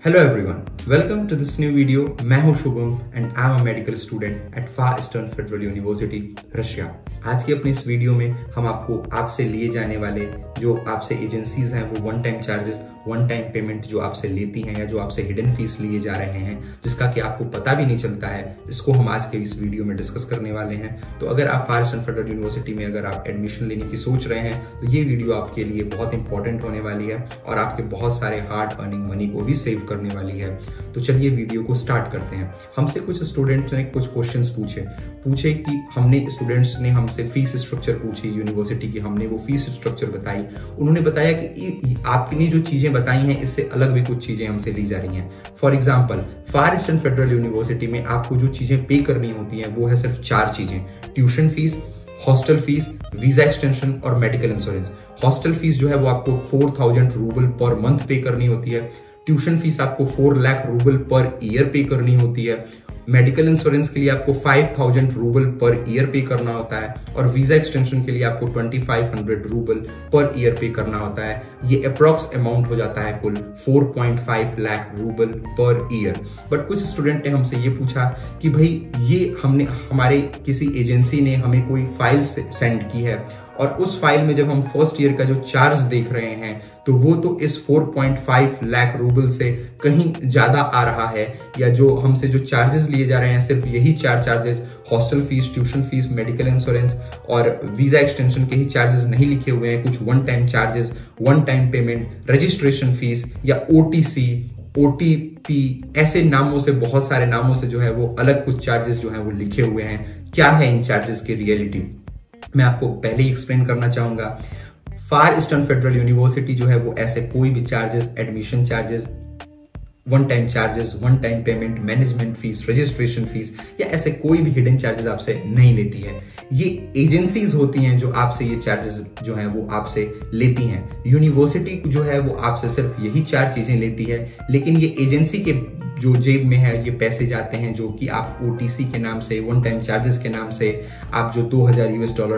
Hello everyone, welcome to this new video. मैं हूं Shubham and I'm a medical student at Far Eastern Federal University, Russia. आज की अपनी इस वीडियो में हम आपसे लिए जाने वाले जो आपसे एजेंसीज हैं वो one time charges, one time payment जो आपसे लेती हैं या जो आपसे हिडन फीस लिए जा रहे हैं जिसका कि आपको पता भी नहीं चलता है, इसको हम आज के इस वीडियो में डिस्कस करने वाले हैं। तो अगर आप फार ईस्टर्न फेडरल यूनिवर्सिटी में अगर आप एडमिशन लेने की सोच रहे हैं तो ये वीडियो आपके लिए बहुत इंपॉर्टेंट होने वाली है और आपके बहुत सारे हार्ड अर्निंग मनी को भी सेव करने वाली है। तो चलिए वीडियो को स्टार्ट करते हैं। हमसे कुछ स्टूडेंट्स ने कुछ क्वेश्चंस पूछे कि हमने स्टूडेंट्स ने हमसे फीस स्ट्रक्चर पूछी यूनिवर्सिटी की, हमने वो फीस स्ट्रक्चर बताई। उन्होंने बताया कि आपने जो चीजें बताई हैं इससे अलग भी कुछ चीजें हमसे ली जा रही हैं। For example, far eastern federal university में आपको जो चीजें पे करनी होती हैं वो है सिर्फ 4 चीजें: tuition fees, hostel fees, visa extension और मेडिकल इंश्योरेंस। हॉस्टल फीस जो है वो आपको 4000 रूबल पर मंथ पे करनी होती है। ट्यूशन फीस आपको 4 लाख रूबल पर ईयर पे करनी होती है। मेडिकल इंश्योरेंस के लिए आपको 5000 रूबल पर ईयर पे करना होता है और वीजा एक्सटेंशन के लिए आपको 2500 रूबल पर ईयर पे करना होता है। ये अप्रॉक्स अमाउंट हो जाता है कुल 4.5 lakh rouble per year. But कुछ स्टूडेंट ने हमसे ये पूछा कि भाई ये हमारे किसी एजेंसी ने हमें कोई फाइल सेंड की है और उस फाइल में जब हम फर्स्ट ईयर का जो चार्ज देख रहे हैं तो वो तो इस 4.5 लाख रूबल से कहीं ज्यादा आ रहा है, या जो हमसे जो चार्जेस लिए जा रहे हैं सिर्फ यही 4 charges, hostel fees, tuition fees, medical insurance और वीजा एक्सटेंशन के ही चार्जेस नहीं लिखे हुए हैं। कुछ one time charges, one time payment, registration fees या OTC, OTP ऐसे नामों से, बहुत सारे नामों से जो है वो अलग कुछ चार्जेस जो है वो लिखे हुए हैं। क्या है इन चार्जेस की रियलिटी, मैं आपको पहले ही एक्सप्लेन करना चाहूंगा। फार ईस्टर्न फेडरल यूनिवर्सिटी जो है वो ऐसे कोई भी charges, admission charges, one time charges, one time payment, management fees, registration fees या ऐसे कोई भी हिडन चार्जेस आपसे नहीं लेती है। ये एजेंसीज होती हैं जो आपसे ये चार्जेस जो हैं वो आपसे लेती हैं। यूनिवर्सिटी जो है वो आपसे सिर्फ यही 4 चीजें लेती है, लेकिन ये एजेंसी के जो जेब में है ये पैसे जाते हैं जो कि आप OTC के नाम से, वन टाइम चार्जेस के नाम से आप जो $2000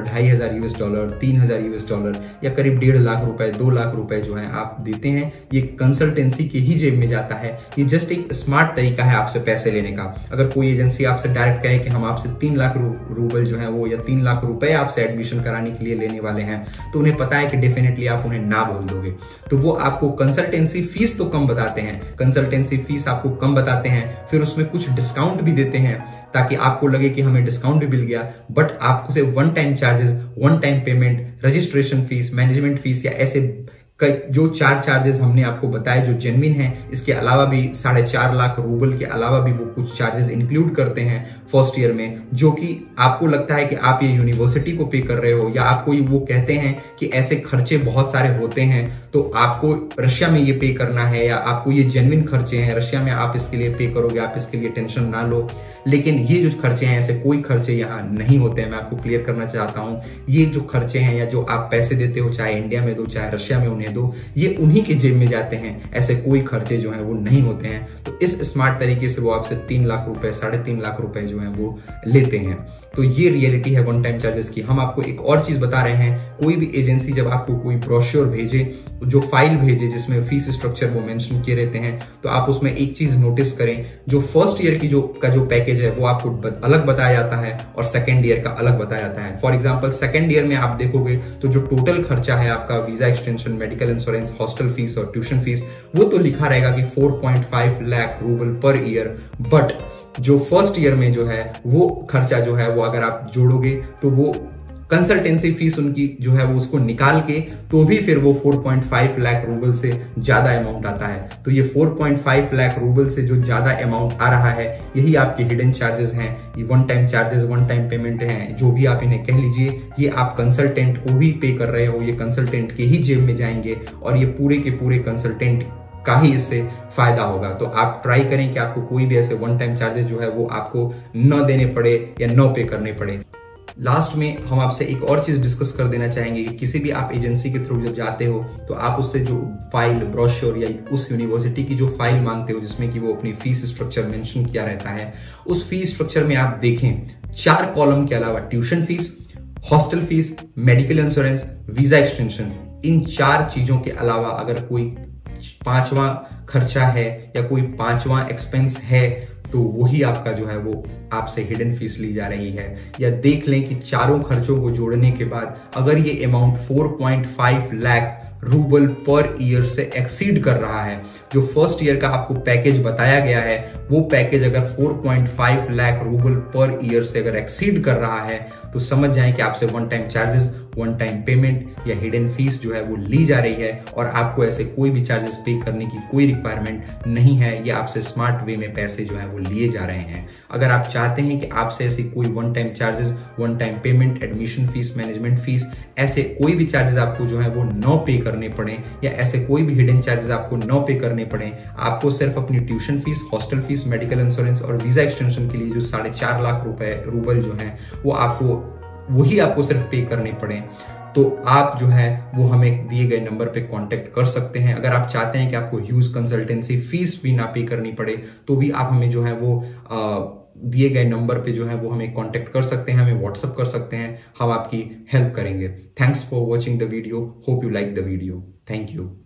$2500 $3000 या करीब 1.5 लाख रुपए, 2 लाख रुपए जो है आप देते हैं, ये कंसल्टेंसी के ही जेब में जाता है। ये जस्ट एक स्मार्ट तरीका है आपसे पैसे लेने का। अगर कोई एजेंसी आपसे डायरेक्ट कहे कि हम आपसे 3 लाख रूबल जो है वो या 3 लाख रुपए आपसे एडमिशन कराने के लिए लेने वाले हैं तो उन्हें पता है कि डेफिनेटली आप उन्हें ना बोल दोगे। तो वो आपको कंसल्टेंसी फीस तो कम बताते हैं, कंसल्टेंसी फीस आपको कम बताते हैं, फिर उसमें कुछ डिस्काउंट भी देते हैं ताकि आपको लगे कि हमें डिस्काउंट भी मिल गया। बट आपको से one time charges, one time payment, registration fees, management fees या ऐसे जो 4 चार्जेस हमने आपको बताए जो जेन्युइन है, इसके अलावा भी 4.5 लाख रूबल के अलावा भी वो कुछ चार्जेस इंक्लूड करते हैं फर्स्ट ईयर में, जो कि आपको लगता है कि आप ये यूनिवर्सिटी को पे कर रहे हो या आपको वो कहते हैं कि ऐसे खर्चे बहुत सारे होते हैं तो आपको रशिया में ये पे करना है या आपको ये जेन्युइन खर्चे हैं, रशिया में आप इसके लिए पे करोगे, आप इसके लिए टेंशन ना लो। लेकिन ये जो खर्चे हैं ऐसे कोई खर्चे यहाँ नहीं होते हैं। मैं आपको क्लियर करना चाहता हूँ, ये जो खर्चे हैं या जो आप पैसे देते हो, चाहे इंडिया में दो चाहे रशिया में उन्हें दो, ये उन्हीं के जेब में जाते हैं। ऐसे कोई खर्चे जो हैं वो नहीं होते हैं। तो इस स्मार्ट तरीके से वो आपसे 3 लाख रुपए, 3.5 लाख रुपए जो हैं वो लेते हैं। तो ये रियलिटी है वन टाइम चार्जेस की। हम आपको एक और चीज बता रहे हैं, कोई भी एजेंसी जब आपको कोई ब्रोशर भेजे, जो फाइल भेजे जिसमें फीस स्ट्रक्चर वो मेंशन किए रहते हैं, तो आप उसमें एक चीज नोटिस करें, जो फर्स्ट ईयर की जो पैकेज है वो आपको अलग बताया जाता है और सेकेंड ईयर का अलग बताया जाता है। फॉर एग्जाम्पल, सेकेंड ईयर में आप देखोगे तो जो टोटल खर्चा है आपका, visa extension, medical insurance, hostel fees और ट्यूशन फीस, वो तो लिखा रहेगा कि 4.5 lakh rouble per year. But जो फर्स्ट ईयर में जो है वो खर्चा जो है वो अगर आप जोड़ोगे तो वो कंसल्टेंसी फीस उनकी जो है वो उसको निकाल के तो भी फिर वो 4.5 लाख रूबल से ज्यादा अमाउंट आता है। तो ये 4.5 लाख रूबल से जो ज्यादा अमाउंट आ रहा है यही आपके हिडन चार्जेस हैं, ये one time charges, one time payment हैं, जो भी आप इन्हें कह लीजिए, ये आप कंसल्टेंट को भी पे कर रहे हो, ये कंसल्टेंट के ही जेब में जाएंगे और ये पूरे के पूरे कंसल्टेंट का ही इससे फायदा होगा। तो आप ट्राई करें कि आपको कोई भी ऐसे वन टाइम चार्जेस जो है वो आपको न देने पड़े या न पे करने पड़े। लास्ट में हम आपसे एक और चीज डिस्कस कर देना चाहेंगे कि किसी भी आप एजेंसी के थ्रू जब जाते हो तो आप उससे जो फाइल, ब्रोशर या उस यूनिवर्सिटी की जो फाइल मांगते हो जिसमें कि वो अपनी फीस स्ट्रक्चर मेंशन किया रहता है, उस फीस स्ट्रक्चर में आप देखें 4 कॉलम के अलावा tuition fees, hostel fees, medical insurance, visa extension, इन 4 चीजों के अलावा अगर कोई पांचवा खर्चा है या कोई पांचवा एक्सपेंस है तो वही आपका जो है वो आपसे हिडन फीस ली जा रही है। या देख लें कि चारों खर्चों को जोड़ने के बाद अगर ये amount 4.5 lakh rouble per year से एक्सीड कर रहा है, जो फर्स्ट ईयर का आपको पैकेज बताया गया है वो पैकेज अगर 4.5 लाख रूबल पर ईयर से अगर एक्सीड कर रहा है तो समझ जाएं कि आपसे one time charges, one time payment या हिडन फीस जो है वो ली जा रही है और आपको ऐसे कोई भी चार्जेस पे करने की कोई रिक्वायरमेंट नहीं है। ये आपसे स्मार्ट वे में पैसे जो है वो लिए जा रहे हैं। अगर आप चाहते हैं कि आपसे ऐसे कोई one time charges, one time payment, admission fees, management fees, ऐसे कोई भी चार्जेस आपको जो है वो न पे करने पड़े या ऐसे कोई भी हिडन चार्जेस आपको न पे करने पड़े, आपको सिर्फ अपनी tuition fees, hostel fees, medical insurance और वीजा एक्सटेंशन के लिए जो 4.5 लाख रुपए रूबल जो है वो वही आपको सिर्फ पे करने पड़े, तो आप जो है वो हमें दिए गए नंबर पे कांटेक्ट कर सकते हैं। अगर आप चाहते हैं कि आपको ह्यूज कंसल्टेंसी फीस भी ना पे करनी पड़े तो भी आप हमें जो है वो दिए गए नंबर पे जो है वो हमें कांटेक्ट कर सकते हैं, हमें व्हाट्सअप कर सकते हैं, हम आपकी हेल्प करेंगे। Thanks for watching the video, hope you like the video. Thank you.